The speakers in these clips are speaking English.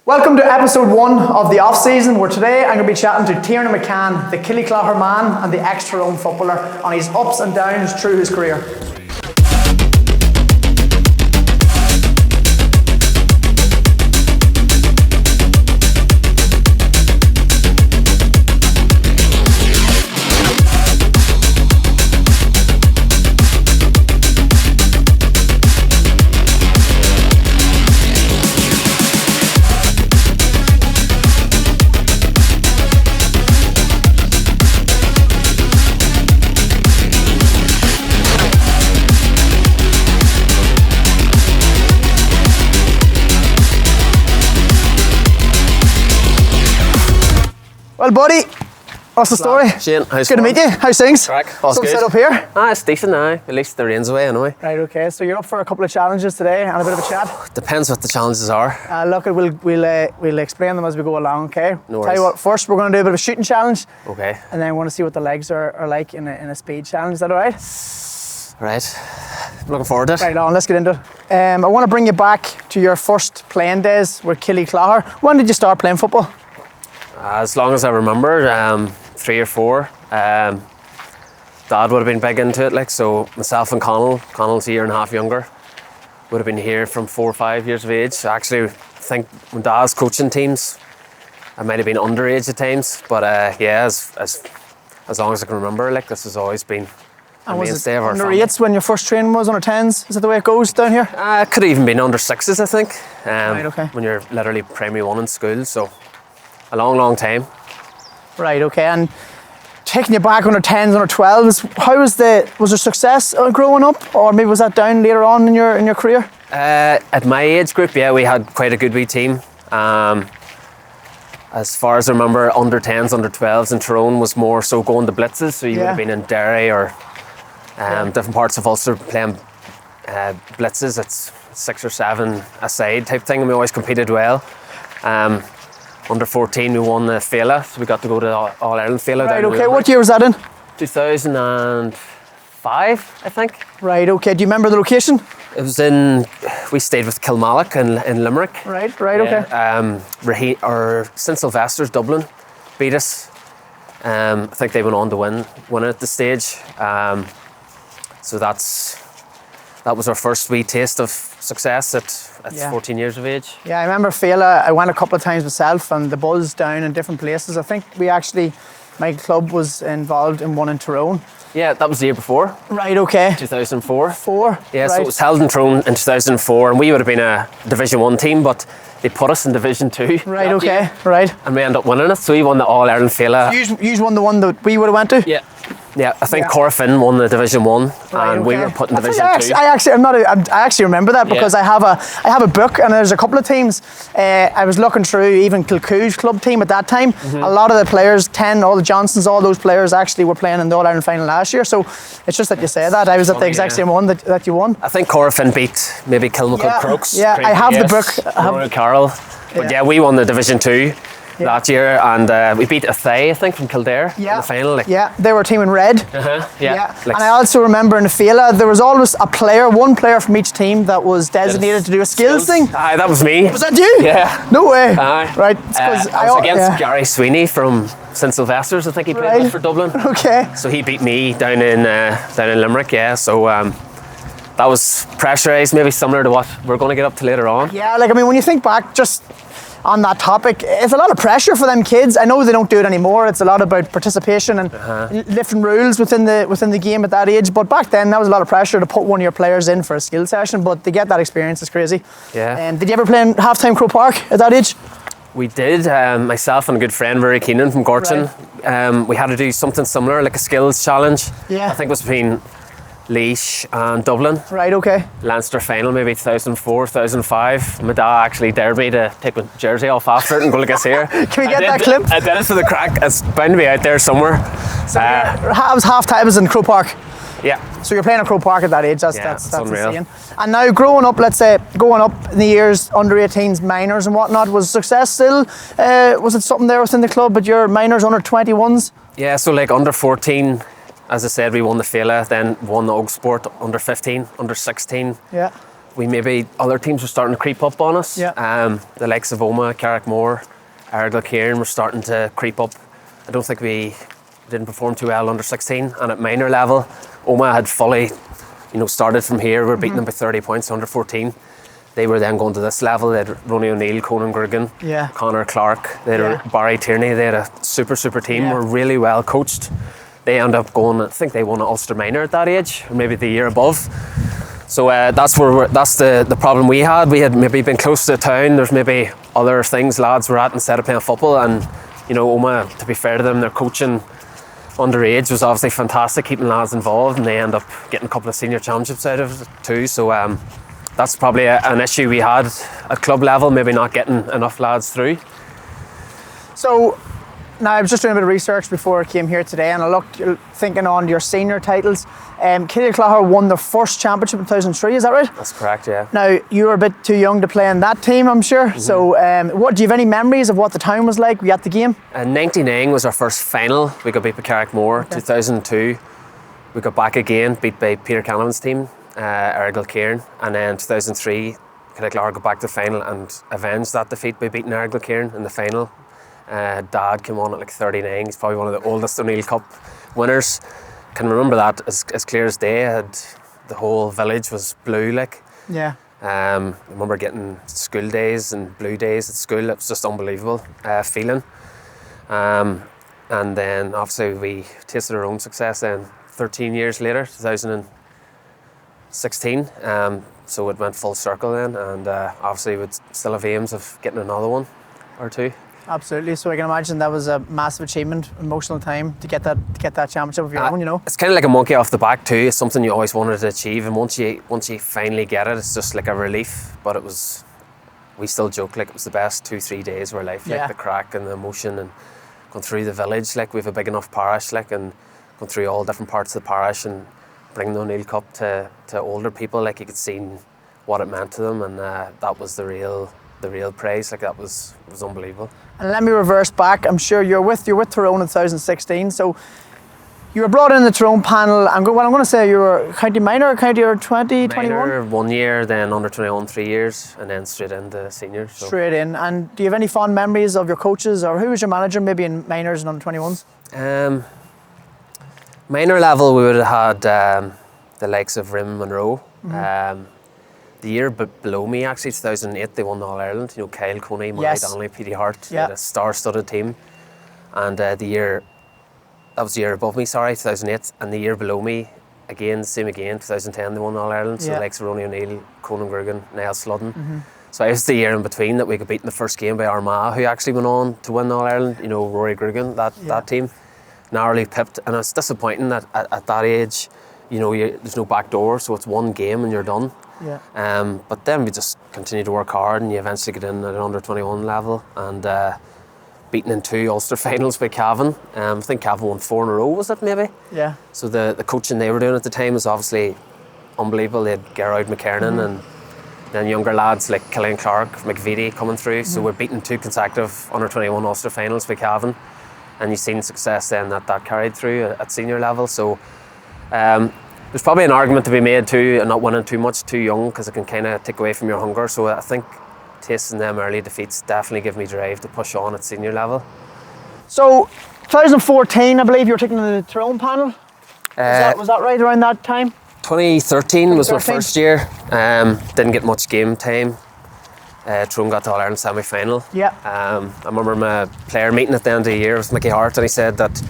Welcome to episode 1 of the off-season, where today I'm going to be chatting to Tiernan McCann, the Killyclogher man and the ex-Tyrone footballer, on his ups and downs through his career. Well, buddy, what's the story? Shane, how's good to meet you. How's things? Crack. All's Something good. set up here? It's decent now. At least the rain's away anyway. Right, okay. So you're up for a couple of challenges today and a bit of a chat. Depends what the challenges are. Look, we'll explain them as we go along, okay? No worries. Tell you what, first we're going to do a bit of a shooting challenge. Okay. And then we want to see what the legs are like in a speed challenge. Is that all right? Right. I'm looking forward to it. Right on, let's get into it. I want to bring you back to your first playing days with Killyclogher. When did you start playing football? As long as I remember, 3 or 4. Dad would have been big into it, like, so myself and Connell's a year and a half younger, would have been here from 4 or 5 years of age. I actually think when Dad's coaching teams, I might have been underage at times, but yeah, as long as I can remember, like, this has always been a mainstay of our under family. 8s when your first training was, under 10s? Is that the way it goes down here? It could have even been under 6s, I think. Right, okay. When you're literally primary 1 in school, so a long time. Right, okay. And taking you back under 10s, under 12s, how was there success growing up, or maybe was that down later on in your career? At my age group, yeah, we had quite a good wee team. As far as I remember, under 10s, under 12s in Tyrone was more so going to blitzes, so you would have been in Derry or different parts of Ulster playing blitzes. It's 6 or 7 a side type thing, and we always competed well. Under 14 we won the Féile, so we got to go to All-Ireland Féile. Right, okay. What year was that in? 2005, I think. Right, okay. Do you remember the location? It was we stayed with Kilmallock in Limerick. Right, okay. St Sylvester's, Dublin, beat us. I think they went on to win it at the stage. So that was our first wee taste of success at 14 years of age. Yeah, I remember Féile. I went a couple of times myself, and the buzz down in different places. I think my club was involved in one in Tyrone. Yeah, that was the year before. Right, okay. 2004. Yeah, right. so it was held in Tyrone in 2004, and we would have been a Division 1 team, but they put us in Division 2. Right, okay, year, right. and we ended up winning it, so we won the All-Ireland Féile. You won the one that we would have went to? Yeah, I think Corofin won the Division 1, and we were put in Division 2. I actually remember that because I have a book, and there's a couple of teams. I was looking through even Kilcoo's club team at that time. Mm-hmm. A lot of the players, all the Johnsons, all those players actually were playing in the All-Ireland final last year. So it's just that you say that. I was at the exact same one that you won. I think Corofin beat maybe Kilmacud Crokes. Yeah, I have the book. Royal Carroll. But yeah, we won the Division 2. That year, and we beat Athay, I think, from Kildare in the final. Yeah, they were a team in red. Yeah. And I also remember in the Féile, there was always one player from each team that was designated to do a skills thing. Aye, that was me. Was that you? Yeah. No way. Aye. Right. I was against Gary Sweeney from St Sylvester's, I think he played with for Dublin. Okay. So he beat me down in Limerick, yeah. So that was pressurised, maybe similar to what we're going to get up to later on. Yeah, when you think back, just on that topic, it's a lot of pressure for them kids. I know they don't do it anymore. It's a lot about participation and different rules within the game at that age. But back then, that was a lot of pressure to put one of your players in for a skill session. But to get that experience is crazy. Yeah. Did you ever play in half-time Croke Park at that age? We did. Myself and a good friend, Rory Keenan from Gorton, we had to do something similar, like a skills challenge. Yeah. I think it was between Laois and Dublin. Right, okay. Leinster final, maybe 2004, 2005. My dad actually dared me to take my jersey off after it and go like this here. Can we get that clip? I did it for the crack. It's bound to be out there somewhere. So it was half-time in Croke Park. Yeah. So you're playing at Croke Park at that age. That's unreal. insane. And now growing up, let's say, going up in the years, under 18s, minors and whatnot, was success still? Was it something there within the club, but your minors, under 21s? Yeah, so like under 14, as I said, we won the Féile, then won the Og Sport under 15, under 16. Yeah. we maybe other teams were starting to creep up on us. Yeah. The likes of Omagh, Carrickmore, Killyclogher were starting to creep up. I don't think we didn't perform too well under 16, and at minor level, Omagh had fully, started from here. We were beating them by 30 points under 14. They were then going to this level. They had Ronnie O'Neill, Conan Griggan, Connor Clark, they had Barry Tierney. They had a super team. Yeah. Were really well coached. They ended up going, I think they won at Ulster Minor at that age, or maybe the year above. So that's the problem we had. We had maybe been close to the town. There's maybe other things lads were at instead of playing football. And Omagh, to be fair to them, their coaching underage was obviously fantastic, keeping lads involved, and they end up getting a couple of senior championships out of it too. So that's probably an issue we had at club level, maybe not getting enough lads through. So now I was just doing a bit of research before I came here today, and I looked thinking on your senior titles. Killyclogher won their first championship in 2003, is that right? That's correct, yeah. Now, you were a bit too young to play in that team, I'm sure. So do you have any memories of what the town was like? Were you at the game? 99 was our first final. We got beat by Carrickmore. 2002, we got back again, beat by Peter Canavan's team, Killyclogher. And then 2003, Killyclogher got back to the final and avenged that defeat by beating Killyclogher in the final. Dad came on at like 39. He's probably one of the oldest O'Neill Cup winners. Can remember that as clear as day. The whole village was blue, like. Yeah. I remember getting school days and blue days at school. It was just unbelievable feeling. And then obviously we tasted our own success then 13 years later, 2016. So it went full circle then, and obviously we'd still have aims of getting another one or two. Absolutely. So I can imagine that was a massive achievement, emotional time to get that championship of your own. It's kind of like a monkey off the back too. It's something you always wanted to achieve, and once you finally get it, it's just like a relief. But we still joke like it was the best 2-3 days of our life, like the crack and the emotion and going through the village. Like we've a big enough parish, like, and going through all different parts of the parish and bringing the O'Neill Cup to older people. Like you could see what it meant to them, and that was the real praise. Like that was unbelievable. And let me reverse back. I'm sure you're with Tyrone in 2016. So you were brought in the Tyrone panel. I'm going to say you were county minor, or county or 20, 21? Minor 1 year, then under 21 3 years, and then straight into seniors. So. Straight in. And do you have any fond memories of your coaches, or who was your manager maybe in minors and under 21s? Minor level, we would have had the likes of Rim Monroe. The year below me, actually, 2008, they won the All-Ireland. Kyle Coney, Murray Donnelly, Petey Hart. They had a star-studded team. And that was the year above me, 2008. And the year below me, same again, 2010, they won the All-Ireland. So the likes of Ronnie O'Neill, Conan Griggan, Niall Sludden. So it was the year in between that we got beaten the first game by Armagh, who actually went on to win the All-Ireland. Rory Griggan, that team. Narrowly pipped. And it's disappointing that at that age, there's no back door, so it's one game and you're done. Yeah. But then we just continue to work hard, and you eventually get in at an under 21 level, and beaten in 2 Ulster finals by Cavan. I think Cavan won 4 in a row, was it maybe? Yeah. So the coaching they were doing at the time was obviously unbelievable. They had Gerard McKernan and then younger lads like Killian Clark, McVitie coming through. So we're beating 2 consecutive under 21 Ulster finals by Cavan, and you've seen success then that carried through at senior level. So there's probably an argument to be made too, and not winning too much too young, because it can kind of take away from your hunger. So I think tasting them early defeats definitely give me drive to push on at senior level. So 2014, I believe you were taken to the Tyrone panel. Was that right around that time? 2013 was my first year. Didn't get much game time. Tyrone got to All-Ireland semi-final. Yeah. I remember my player meeting at the end of the year with Mickey Hart, and he said that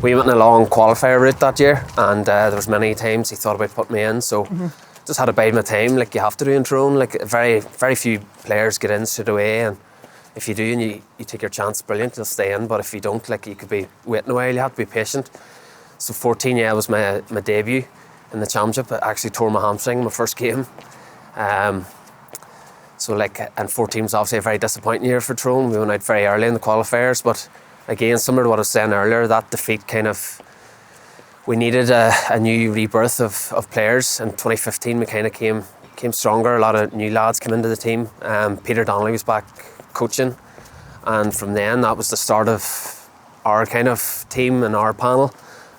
we went in a long qualifier route that year, and there was many times he thought about putting me in, so just had to bide my time, like you have to do in Tyrone. Like very, very few players get in straight away, and if you do and you take your chance, brilliant, you'll stay in. But if you don't, like, you could be waiting a while, you have to be patient. So 14, was my debut in the championship. I actually tore my hamstring my first game. And 14 was obviously a very disappointing year for Tyrone. We went out very early in the qualifiers, but again, similar to what I was saying earlier, that defeat we needed a new rebirth of players. In 2015, we kind of came stronger. A lot of new lads came into the team. Peter Donnelly was back coaching, and from then that was the start of our kind of team and our panel.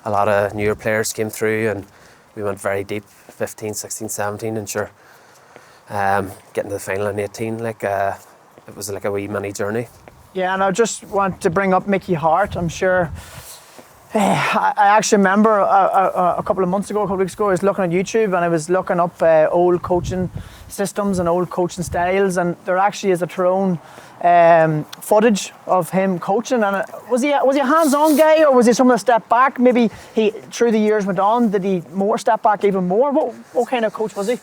A lot of newer players came through, and we went very deep, 15, 16, 17, and sure, getting to the final in 18, like it was like a wee mini journey. Yeah, and I just want to bring up Mickey Hart. I'm sure. I actually remember a couple of months ago, a couple of weeks ago, I was looking on YouTube and I was looking up old coaching systems and old coaching styles, and there actually is a Tyrone footage of him coaching. And was he a hands-on guy, or was he someone that stepped back? Maybe he, through the years went on, did he more step back even more? What kind of coach was he?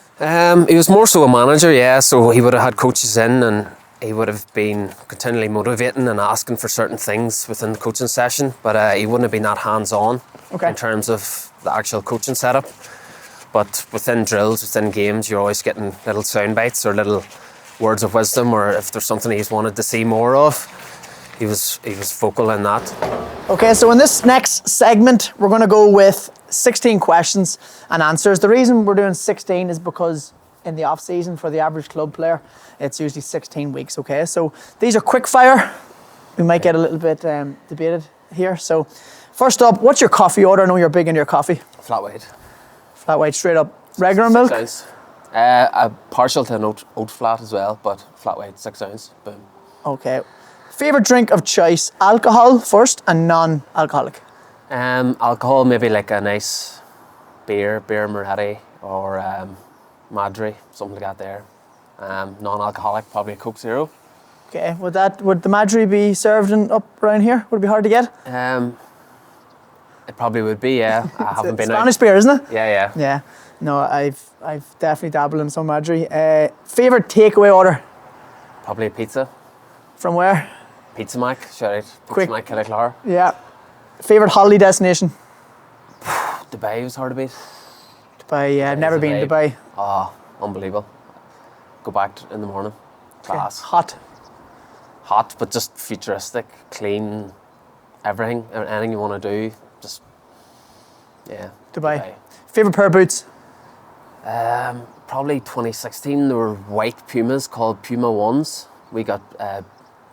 He was more so a manager, yeah. So he would have had coaches in, and he would have been continually motivating and asking for certain things within the coaching session, but he wouldn't have been that hands-on in terms of the actual coaching setup. But within drills, within games, you're always getting little sound bites or little words of wisdom, or if there's something he's wanted to see more of, he was vocal in that. Okay, so in this next segment, we're going to go with 16 questions and answers. The reason we're doing 16 is because in the off season for the average club player, it's usually 16 weeks. Okay, so these are quick fire. We might get a little bit debated here. So first up, what's your coffee order? I know you're big into your coffee. Flat white. Flat white, straight up. Regular milk? 6 ounce. Partial to an oat flat as well, but flat white, 6 ounce. Boom. Okay. Favorite drink of choice? Alcohol first and non-alcoholic. Alcohol, maybe like a nice beer Moretti, or Madry, something like that there. Non-alcoholic, probably a Coke Zero. Okay, would the Madry be served up around here? Would it be hard to get? It probably would be, yeah. I haven't been Spanish beer, isn't it? Yeah. Yeah. No, I've definitely dabbled in some Madry. Favorite takeaway order? Probably a pizza. From where? Pizza Mac, shout out. Quick. Pizza Mac, Killyclogher. Yeah. Favorite holiday destination? Dubai was hard to beat. Dubai, yeah, I've never been to Dubai. Oh, unbelievable. Go back in the morning. Class. Okay. Hot, but just futuristic, clean, everything you want to do. Just, yeah. Dubai. Favorite pair of boots? Probably 2016. There were white Pumas called Puma 1s. We got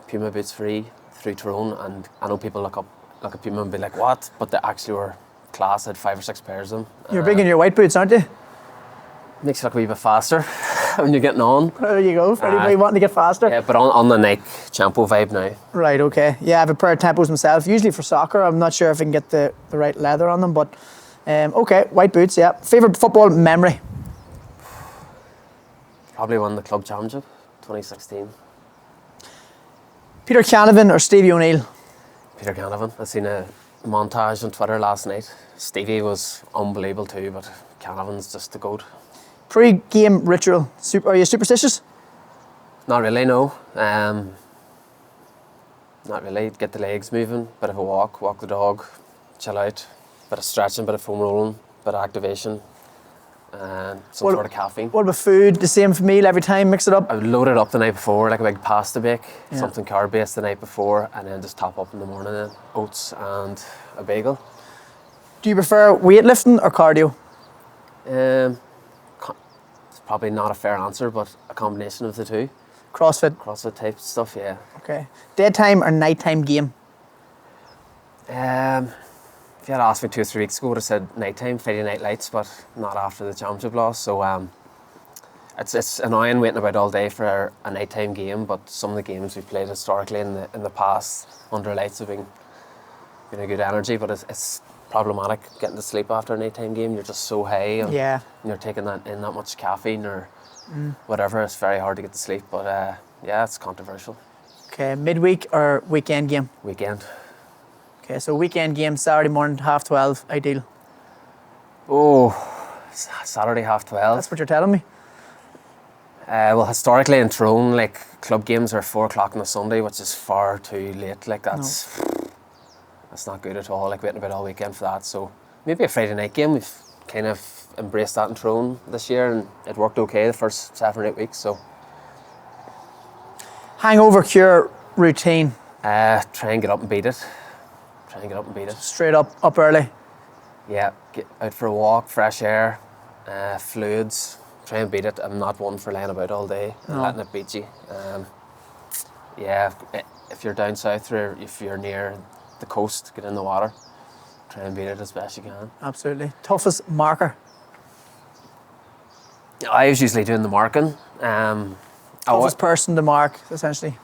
Puma boots free through Tyrone, and I know people look at Puma and be like, what? But they actually were class. I had 5 or 6 pairs of them. You're big in your white boots, aren't you? Makes you look a wee bit faster when you're getting on. There you go, for anybody wanting to get faster. Yeah, but on the Nike Champo vibe now. Right, okay. Yeah, I have a pair of Tempos myself, usually for soccer. I'm not sure if I can get the right leather on them, but okay, white boots, yeah. Favorite football memory? Probably won the club championship, 2016. Peter Canavan or Stevie O'Neill? Peter Canavan. I seen a montage on Twitter last night. Stevie was unbelievable too, but Canavan's just the goat. Pre-game ritual. Are you superstitious? Not really, no. Not really. Get the legs moving, bit of a walk the dog, chill out, bit of stretching, bit of foam rolling, bit of activation, and some sort of caffeine. What about food? The same meal every time, mix it up? I would load it up the night before, like a big pasta bake, something carb-based the night before, and then just top up in the morning then, oats and a bagel. Do you prefer weightlifting or cardio? It's probably not a fair answer, but a combination of the two. CrossFit type stuff, yeah. Okay. Daytime or nighttime game? If you had asked me 2 or 3 weeks ago, I would have said nighttime, Friday night lights, but not after the championship loss. So it's annoying waiting about all day for a nighttime game, but some of the games we've played historically in the past under lights have been a good energy, but it's problematic getting to sleep after a nighttime game. You're just so high, and you're taking that much caffeine or whatever. It's very hard to get to sleep, but yeah, it's controversial. Okay, midweek or weekend game? Weekend. Okay, so weekend game, Saturday morning, 12:30, ideal. Oh, Saturday 12:30. That's what you're telling me. Well, historically in Tyrone, like club games are 4 o'clock on a Sunday, which is far too late. Like that's not good at all. Like waiting about all weekend for that. So maybe a Friday night game. We've kind of embraced that in Tyrone this year, and it worked okay the first 7 or 8 weeks. So hangover cure routine. Try and get up and beat it. Straight up early. Yeah, get out for a walk, fresh air, fluids. Try and beat it. I'm not one for laying about all day and letting it beat you. Yeah, if you're down south or if you're near the coast, get in the water. Try and beat it as best you can. Absolutely. Toughest marker? I was usually doing the marking. Toughest person to mark, essentially.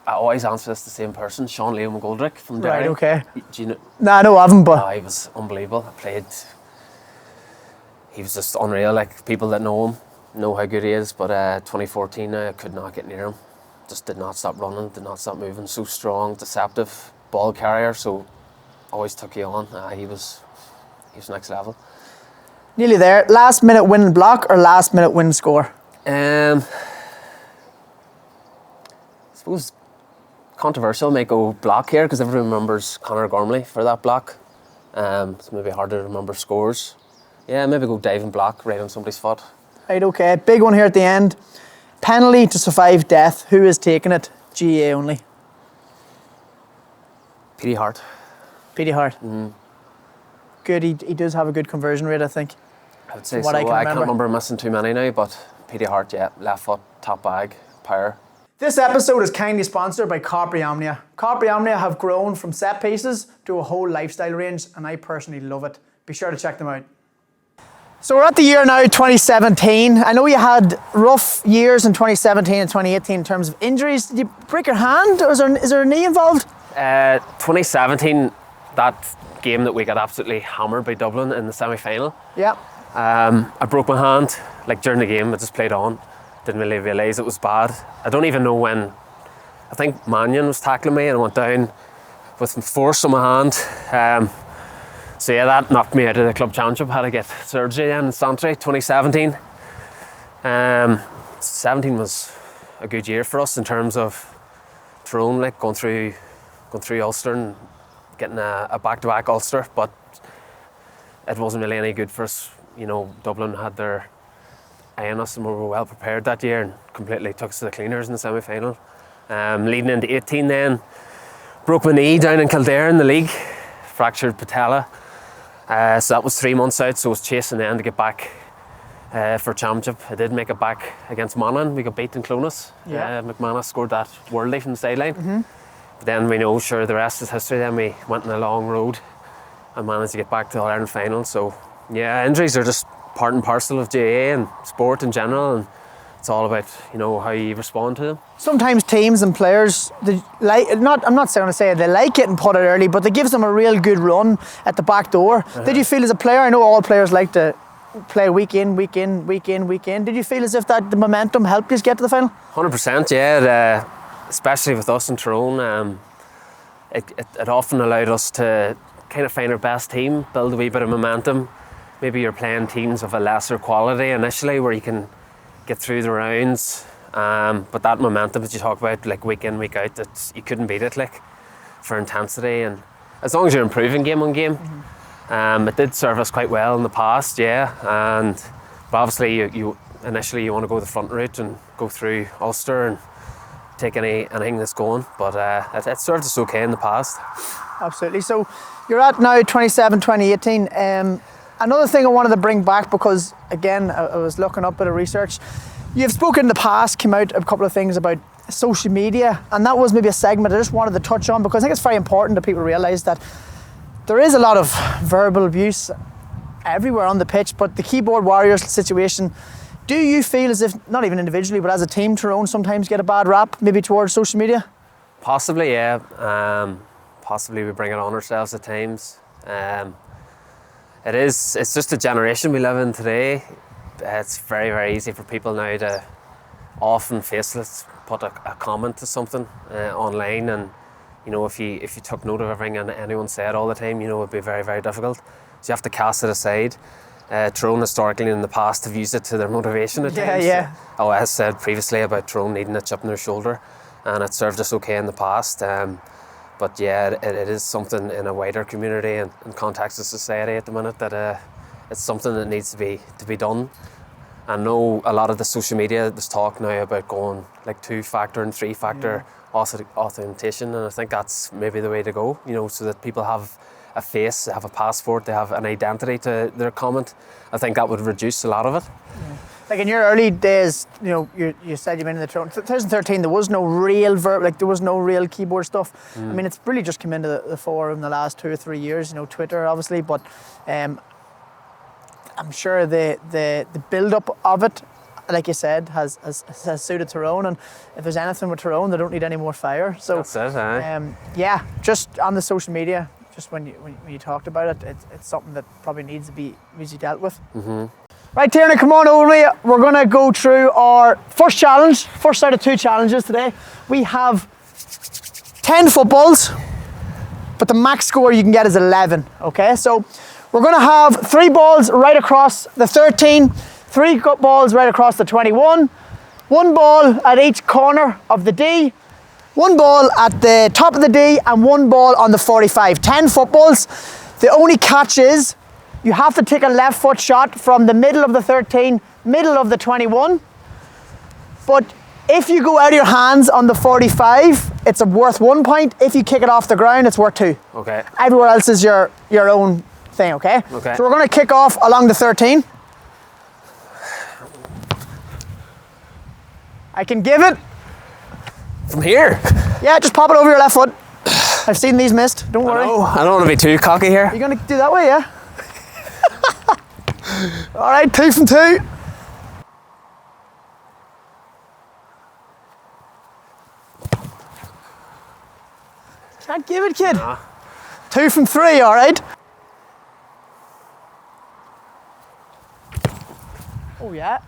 I always answer this to the same person, Sean Leo McGoldrick from Derry. Right, okay. Do you know? Nah, no, I haven't, but... He was unbelievable. He was just unreal. Like, people that know him know how good he is, but 2014 I could not get near him. Just did not stop running, did not stop moving. So strong, deceptive, ball carrier, so always took you on. He was next level. Nearly there. Last minute win and block or last minute win and score? I suppose controversial might go block here because everyone remembers Conor Gormley for that block. It's maybe harder to remember scores. Yeah, maybe go dive and block right on somebody's foot. Right, okay. Big one here at the end. Penalty to survive death. Who is taking it? GA only. Petey Hart. Petey Hart. Good. He does have a good conversion rate, I think. I would say so. I can't remember missing too many now, but Petey Hart, yeah, left foot, top bag, power. This episode is kindly sponsored by Carpe Omnia. Carpe Omnia have grown from set pieces to a whole lifestyle range, and I personally love it. Be sure to check them out. So we're at the year now, 2017. I know you had rough years in 2017 and 2018 in terms of injuries. Did you break your hand, or is there a knee involved? 2017, that game that we got absolutely hammered by Dublin in the semi-final. Yeah. I broke my hand, like during the game. I just played on. Didn't really realise it was bad. I don't even know when. I think Mannion was tackling me and I went down with force on my hand. So yeah, that knocked me out of the club championship. Had to get surgery then in Santry, 2017. 17 was a good year for us in terms of Tyrone, like going through Ulster and getting a back-to-back Ulster, but it wasn't really any good for us. You know, Dublin had their eye on us and we were well prepared that year and completely took us to the cleaners in the semi-final. Leading into 18 then, broke my knee down in Kildare in the league, fractured patella. So that was 3 months out, so I was chasing then to get back for championship. I did make it back against Monaghan. We got beat in Clonus. Yeah. McManus scored that worldly from the sideline. But then we know, sure, the rest is history. Then we went on a long road and managed to get back to the All-Ireland final. So yeah, injuries are just part and parcel of GAA and sport in general, and it's all about, you know, how you respond to them. Sometimes teams and players, I'm not saying they like getting put out early, but it gives them a real good run at the back door. Did you feel as a player, I know all players like to play week in, week in, week in, week in. Did you feel as if that the momentum helped you get to the final? 100%, yeah. Especially with us in Tyrone, it often allowed us to kind of find our best team, build a wee bit of momentum. Maybe you're playing teams of a lesser quality initially where you can get through the rounds, but that momentum that you talk about, like week in, week out, you couldn't beat it, like, for intensity, and as long as you're improving game on game. It did serve us quite well in the past, yeah, but obviously you initially you want to go the front route and go through Ulster and take anything that's going, but it served us okay in the past. Absolutely. So you're at now 27, 2018. Another thing I wanted to bring back, because again I was looking up a bit of research. You've spoken in the past, came out a couple of things about social media, and that was maybe a segment I just wanted to touch on, because I think it's very important that people realise that there is a lot of verbal abuse everywhere on the pitch, but the keyboard warriors situation, do you feel as if, not even individually, but as a team, Tyrone sometimes get a bad rap, maybe towards social media? Possibly, yeah. Possibly we bring it on ourselves at times. It's just a generation we live in today. It's very, very easy for people now to often faceless put a comment to something online, and you know, if you took note of everything and anyone said all the time, you know, it'd be very, very difficult. So you have to cast it aside. Tyrone historically in the past have used it to their motivation at times. Yeah. Oh, I said previously about Tyrone needing a chip on their shoulder, and it served us okay in the past. But yeah, it is something in a wider community and context of society at the minute that it's something that needs to be done. I know a lot of the social media, there's talk now about going like 2-factor and 3-factor authentication, and I think that's maybe the way to go, you know, so that people have a face, they have a passport, they have an identity to their comment. I think that would reduce a lot of it. Yeah. Like in your early days, you know, you said you've been in the Tyrone. 2013, there was no real there was no real keyboard stuff. I mean, it's really just come into the fore in the last 2 or 3 years, you know, Twitter obviously, but I'm I'm sure the build-up of it, like you said, has suited Tyrone, and if there's anything with Tyrone, they don't need any more fire. So That's it, aye. yeah, just on the social media, just when you talked about it, it's something that probably needs to be easily dealt with. Right, Tiernan, come on over me. We're gonna go through our first challenge, first out of 2 challenges today. We have 10 footballs, but the max score you can get is 11, okay? So we're gonna have 3 balls right across the 13, 3 balls right across the 21, 1 ball at each corner of the D, 1 ball at the top of the D, and 1 ball on the 45. 10 footballs. The only catch is you have to take a left foot shot from the middle of the 13, middle of the 21. But if you go out of your hands on the 45, it's worth 1 point. If you kick it off the ground, it's worth 2. Okay. Everywhere else is your own thing, okay? Okay. So we're gonna kick off along the 13. I can give it. From here? Yeah, just pop it over your left foot. I've seen these missed, don't worry. Oh, I don't want to be too cocky here. You're gonna do that way, yeah? All right, 2 from 2. Can't give it, kid. Nah. 2 from 3, all right? Oh, yeah.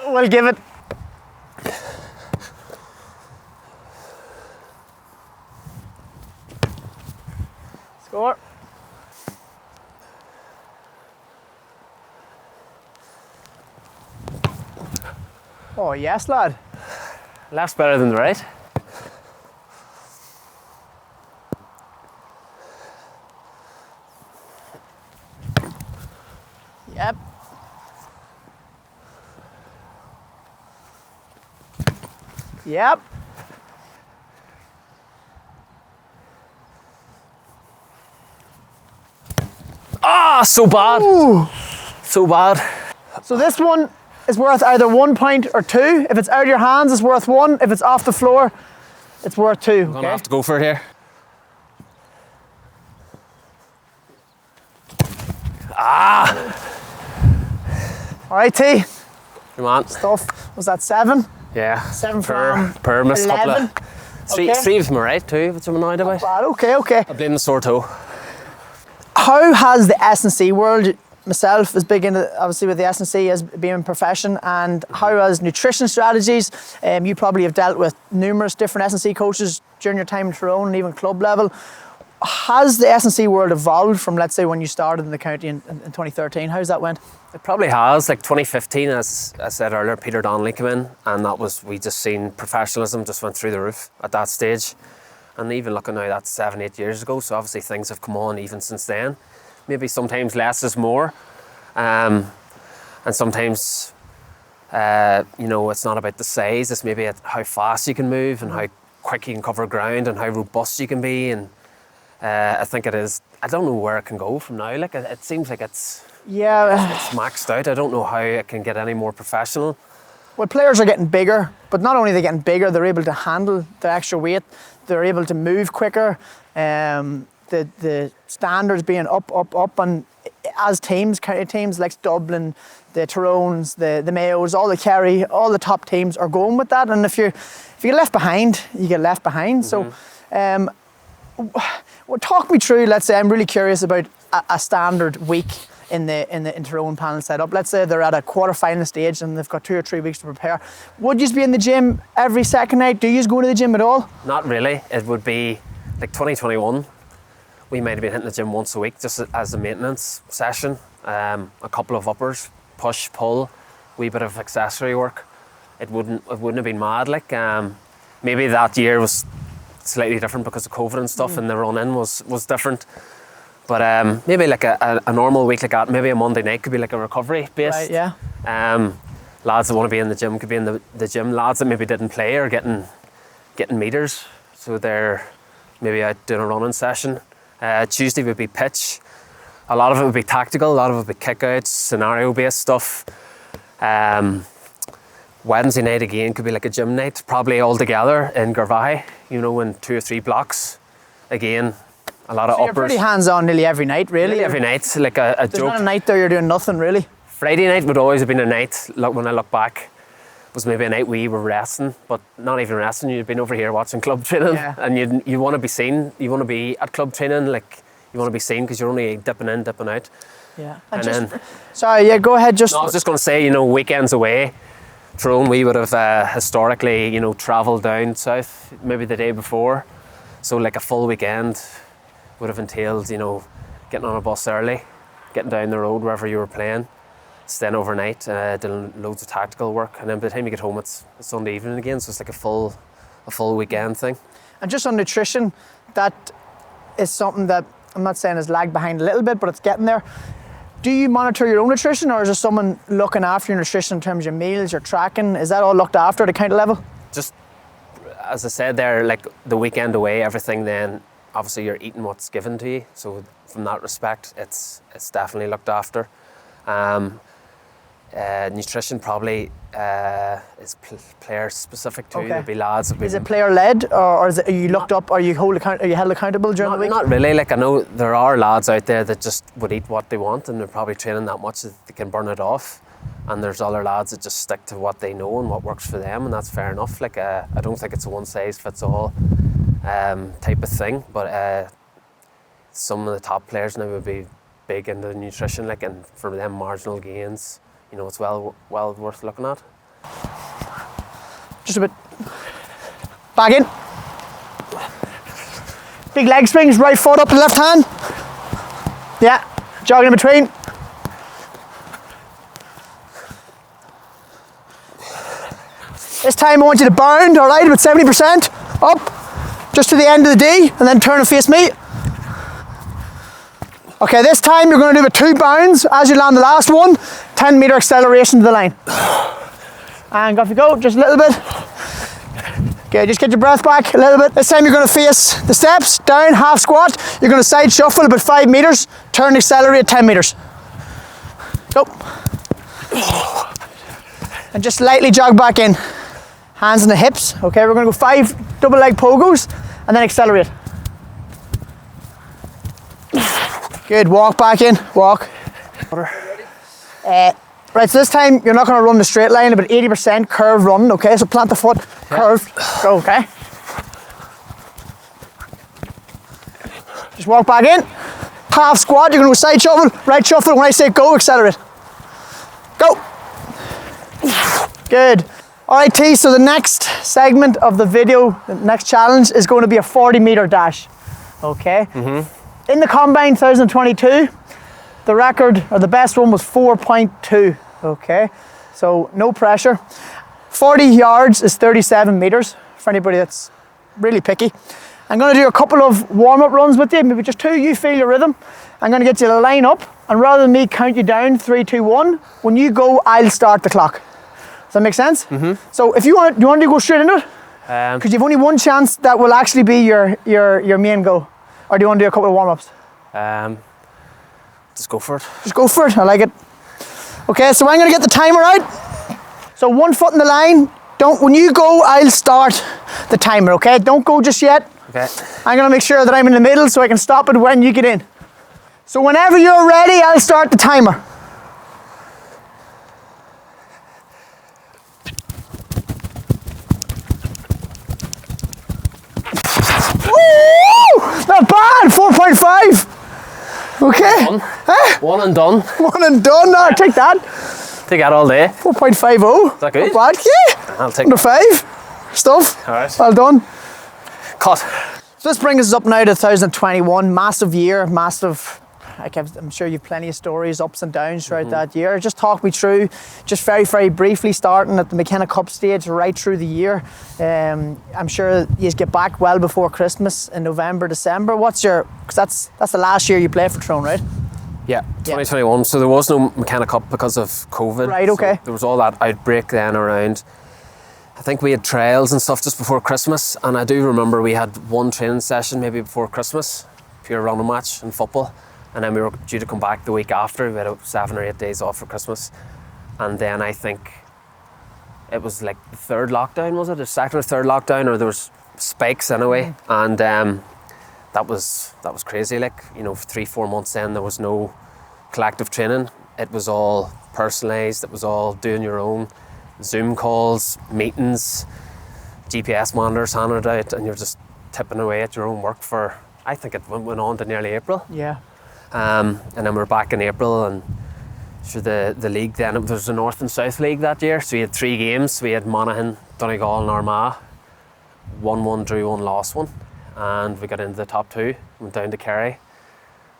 We'll give it. Score. Oh, yes, lad. Left's better than the right. Yep. Yep. Ah, so bad. Ooh. So bad. So this one is worth either 1 point or 2. If it's out of your hands, it's worth 1. If it's off the floor, it's worth 2. I'm gonna have to go for it here. Ah! All right, T. Come on. Stuff. Was that 7? Yeah. 7 from per miss couple 11. of. Three of them are right too, which I'm annoyed about. Bad. Okay, okay. I blame the sore toe. How has the S&C world, myself is big into, obviously with the S&C as being a profession, and how has nutrition strategies, you probably have dealt with numerous different S&C coaches during your time in Tyrone and even club level. Has the S&C world evolved from, let's say, when you started in the county in 2013? How's that went? It probably has. Like 2015, as I said earlier, Peter Donnelly came in, and we just seen professionalism just went through the roof at that stage. And even looking now, that's 7-8 years ago, so obviously things have come on even since then. Maybe sometimes less is more, and sometimes it's not about the size, it's maybe how fast you can move and how quick you can cover ground and how robust you can be. And I think it is, I don't know where it can go from now. Like it seems like it's maxed out. I don't know how it can get any more professional. Well, players are getting bigger, but not only are they getting bigger, they're able to handle the extra weight, they're able to move quicker, the standards being up, and as teams, county teams like Dublin, the Tyrones, the Mayos, all the Kerry, all the top teams are going with that. And if you get left behind, you get left behind. So well, talk me through, let's say, I'm really curious about a standard week in the Tyrone panel setup. Let's say they're at a quarter-final stage and they've got 2 or 3 weeks to prepare. Would you be in the gym every second night? Do you go to the gym at all? Not really. It would be like 2021. We might have been hitting the gym once a week just as a maintenance session. A couple of uppers, push, pull, wee bit of accessory work. It wouldn't have been mad. Like maybe that year was slightly different because of COVID and stuff, and the run-in was different. But maybe like a normal week like that, maybe a Monday night could be like a recovery based. Right, yeah. Lads that want to be in the gym could be in the gym. Lads that maybe didn't play are getting meters, so they're maybe out doing a running session. Tuesday would be pitch. A lot of it would be tactical, a lot of it would be kick-outs, scenario-based stuff. Wednesday night again could be like a gym night, probably all together in Garvahi, in 2 or 3 blocks. Again, a lot of So you're uppers. pretty hands-on nearly every night, really. Nearly every night, like a There's joke. not a night there you're doing nothing, really. Friday night would always have been a night, when I look back, was maybe a night we were resting, but not even resting. You'd been over here watching club training, Yeah. and you want to be seen. You want to be at club training, like you want to be seen because you're only dipping in, dipping out. Yeah. And just, then- sorry, yeah, go ahead. Just No, I was just going to say, weekends away, Tyrone, we would have historically, travelled down south maybe the day before. So like a full weekend would have entailed, getting on a bus early, getting down the road wherever you were playing, staying overnight, doing loads of tactical work, and then by the time you get home, it's Sunday evening again. So it's like a full weekend thing. And just on nutrition, that is something that I'm not saying is lagged behind a little bit, but it's getting there. Do you monitor your own nutrition, or is there someone looking after your nutrition in terms of your meals, your tracking? Is that all looked after at a county level? Just as I said there, like the weekend away, everything, then obviously you're eating what's given to you. So from that respect, it's definitely looked after. Nutrition probably is player specific too. Okay. There'll be lads. That Is it player led, or is it, are you looked up? Are you held accountable during the week? Not really. Like I know there are lads out there that just would eat what they want, and they're probably training that much that they can burn it off. And there's other lads that just stick to what they know and what works for them, and that's fair enough. Like I don't think it's a one size fits all type of thing. But some of the top players now would be big into nutrition, like, and for them marginal gains, it's well worth looking at. Just a bit. Back in. Big leg swings, right foot up to left hand. Yeah, jogging in between. This time I want you to bound, all right, about 70% up, just to the end of the D, and then turn and face me. Okay, this time you're going to do about 2 bounds as you land the last one, 10-meter acceleration to the line. And off you go, just a little bit. Okay, just get your breath back a little bit. This time you're going to face the steps, down, half squat. You're going to side shuffle about 5 meters, turn, accelerate 10 meters. Go. And just lightly jog back in. Hands on the hips. Okay, we're going to go 5 double leg pogos and then accelerate. Good, walk back in, walk. Right, so this time you're not going to run the straight line, about 80% curve run, okay? So plant the foot, curve, go, okay? Just walk back in, half squat, you're going to go side shuffle, right shuffle, when I say go, accelerate. Go. Good. All right, T, so the next segment of the video, the next challenge is going to be a 40-meter dash, okay? In the Combine 2022, the record, or the best one, was 4.2, okay? So no pressure. 40 yards is 37 meters for anybody that's really picky. I'm gonna do a couple of warm-up runs with you, maybe just 2, you feel your rhythm. I'm gonna get you to line up, and rather than me count you down, 3, 2, 1, when you go, I'll start the clock. Does that make sense? So if you want to go straight into it? Because you've only one chance that will actually be your main go. Or do you want to do a couple of warm-ups? Just go for it. Just go for it, I like it. Okay, so I'm gonna get the timer out. So 1 foot in the line. When you go, I'll start the timer, okay? Don't go just yet. Okay. I'm gonna make sure that I'm in the middle so I can stop it when you get in. So whenever you're ready, I'll start the timer. Woo! Not bad, 4.5. Okay. Done. Huh? One and done. One and done. No, I'll take that. Take that all day. 4.50. Is that good? Not bad. Yeah. I'll take Under 5. Stuff. All right. Well done. Cut. So this brings us up now to 2021. Massive year, massive. I'm sure you've plenty of stories, ups and downs throughout that year. Just talk me through, just very, very briefly, starting at the McKenna Cup stage right through the year. I'm sure you get back well before Christmas in November, December. Because that's the last year you play for Tyrone, right? Yeah, 2021. So there was no McKenna Cup because of COVID. Right, okay. So there was all that outbreak then around. I think we had trials and stuff just before Christmas, and I do remember we had one training session maybe before Christmas, pure running match in football. And then we were due to come back the week after. We had 7 or 8 days off for Christmas. And then I think it was like the 3rd lockdown, was it? The 2nd or 3rd lockdown, or there was spikes anyway. And that was crazy. Like, you know, for 3-4 months then there was no collective training. It was all personalised. It was all doing your own Zoom calls, meetings, GPS monitors handed out, and you're just tipping away at your own work for, I think it went on to nearly April. Yeah. And then we're back in April, and so the league then, there was the North and South League that year, so we had 3 games. We had Monaghan, Donegal and Armagh. 1-1 drew, 1 lost 1, and we got into the top 2, went down to Kerry,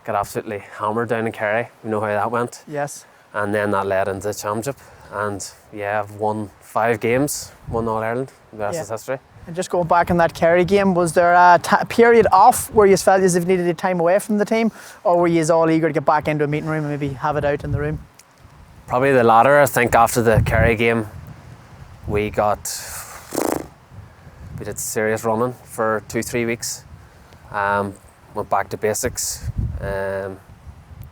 got absolutely hammered down in Kerry. We know how that went. Yes. And then that led into the championship, and yeah, I've won 5 games, won All-Ireland, the rest is history. And just going back in that Kerry game, was there a period off where you felt as if you needed the time away from the team, or were you all eager to get back into a meeting room and maybe have it out in the room? Probably the latter. I think after the Kerry game, we did serious running for 2-3 weeks. Went back to basics. It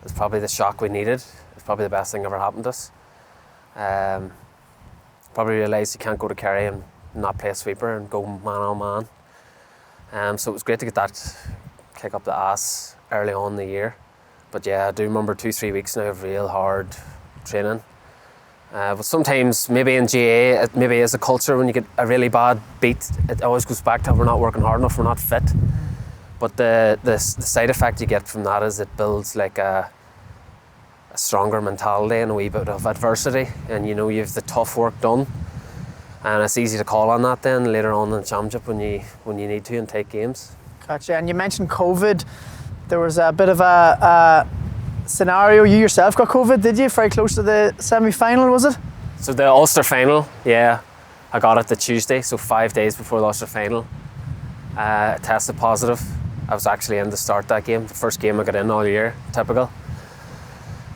was probably the shock we needed. It's probably the best thing ever happened to us. Probably realised you can't go to Kerry and not play a sweeper and go man on man. So it was great to get that kick up the ass early on in the year. But yeah, I do remember 2-3 weeks now of real hard training. But sometimes, maybe in GA, it maybe is a culture when you get a really bad beat, it always goes back to we're not working hard enough, we're not fit. But the side effect you get from that is it builds like a stronger mentality and a wee bit of adversity, and you know you've the tough work done, and it's easy to call on that then later on in the championship when you need to and take games. Gotcha. And you mentioned COVID. There was a bit of a scenario. You yourself got COVID, did you? Very close to the semi-final, was it? So the Ulster final, yeah, I got it the Tuesday, so 5 days before the Ulster final. I tested positive. I was actually in to start that game, the first game I got in all year. Typical.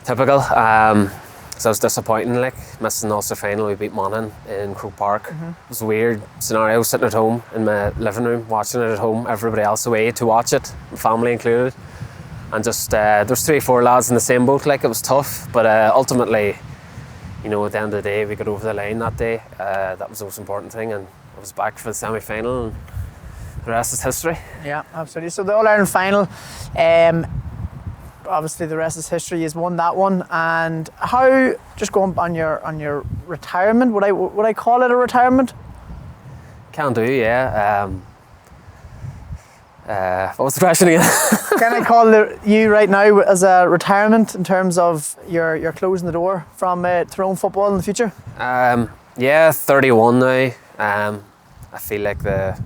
So it was disappointing, like missing the Ulster final. We beat Monaghan in Croke Park. It was a weird scenario, sitting at home in my living room, watching it at home, everybody else away to watch it, my family included. And just, there's 3 or 4 lads in the same boat, like it was tough. But ultimately, you know, at the end of the day, we got over the line that day. That was the most important thing, and I was back for the semi-final, and the rest is history. Yeah, absolutely. So the All-Ireland final, obviously the rest is history. You've won that one. And how, just going on your retirement, would I call it a retirement? Can do, yeah. What was the question again? Can I call you right now as a retirement in terms of you're closing the door from Tyrone football in the future? Yeah, 31 now. I feel like I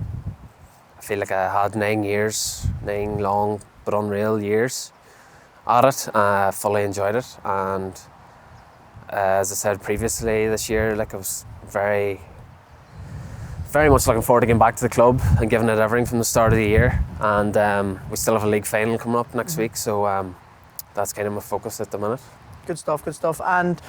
had 9 long but unreal years at it. I fully enjoyed it, and as I said previously this year, like I was very much looking forward to getting back to the club and giving it everything from the start of the year. And we still have a league final coming up next week, so that's kind of my focus at the minute. Good stuff. And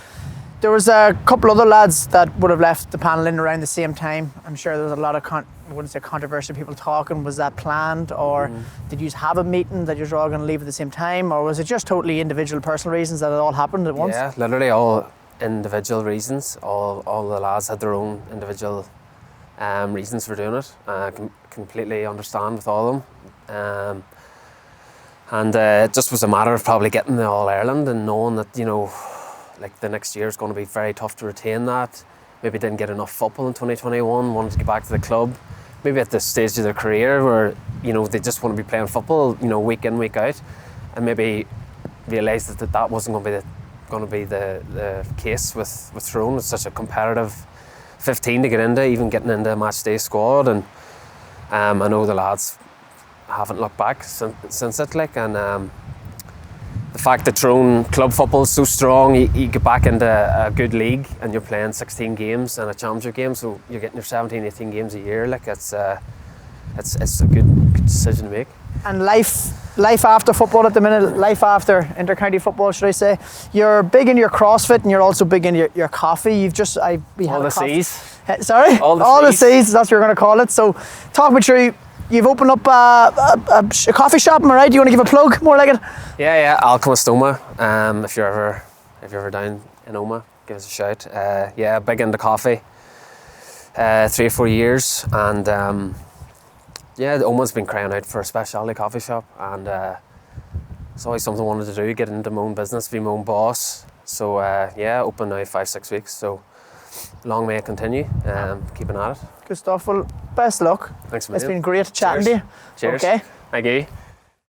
there was a couple other lads that would have left the panel in around the same time. I'm sure there was a lot of, I wouldn't say controversial people talking. Was that planned, or did you have a meeting that you're all going to leave at the same time, or was it just totally individual personal reasons that it all happened at once? Yeah, literally all individual reasons. All the lads had their own individual reasons for doing it. I can completely understand with all of them. And it just was a matter of probably getting the All-Ireland and knowing that, you know, like the next year is going to be very tough to retain that. Maybe didn't get enough football in 2021, wanted to get back to the club. Maybe at this stage of their career where, you know, they just want to be playing football, you know, week in, week out, and maybe realised that wasn't going to be the case with Tyrone. It's such a competitive 15 to get into, even getting into a match day squad, and I know the lads haven't looked back since it, like, and the fact that Tyrone club football is so strong, you get back into a good league and you're playing 16 games and a championship game, so you're getting your 17, 18 games a year, like it's a good decision to make. And life after football at the minute, life after inter-county football, should I say? You're big in your CrossFit and you're also big in your coffee. You've just all the C's. Sorry, all the C's. That's what you're going to call it. So, talk me through. You've opened up a coffee shop, am I right? Do you want to give a plug, more like it? Yeah, Alchemist Oma. If you're ever down in Oma, give us a shout. Yeah, big into coffee. 3 or 4 years, and yeah, Owen's been crying out for a specialty coffee shop, and it's always something I wanted to do, get into my own business, be my own boss. So yeah, open now 5-6 weeks, so long may it continue, keeping at it. Good stuff. Well, best luck. Thanks, It's man. been great chatting to you. Cheers. Okay. Thank you.